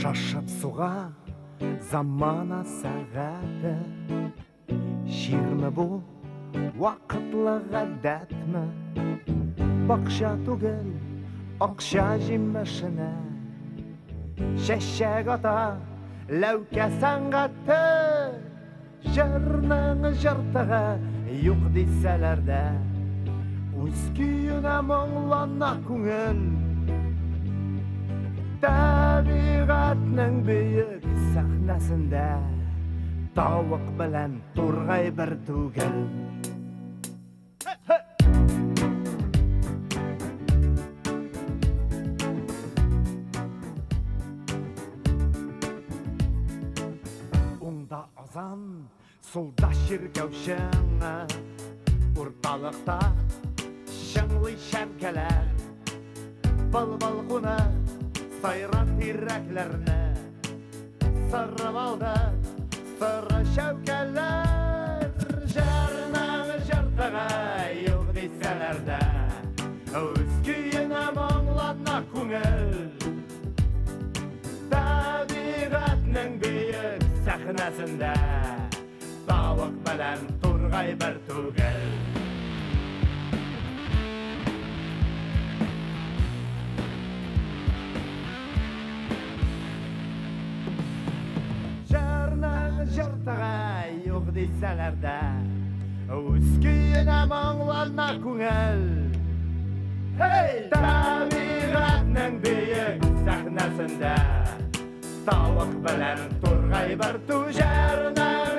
Шашып суға замана сағаты, ширмі бұл вақытлы ғадатмы? Бақша түгіл ақша жемішіні, шәшәк ата ләуке саңғатты, жырның жыртығы юқ дейселерді, өз күйіне мұңлана көңіл. Табиғатның бүйік сахнасында тауық білән турғай бір түгел. Онда азан, солда шіркеушіңі, орталықта шыңлы шәмкелер, бұл-бұл құны сайран тирәкләрне, сырып алды сыры шәукәләр. Жарның жыртығы юқ дейселәр дә, өз күйіне мұңлана күңіл. Табиғатның бүйік сәхнәсендә тауық белән турғай бір түгел. Жыртыға юқ дейселер дә, өз күйіне мұңлана күңіл. Табиғатның бүйік сәхнәсендә тауық белән турғай бір түгел.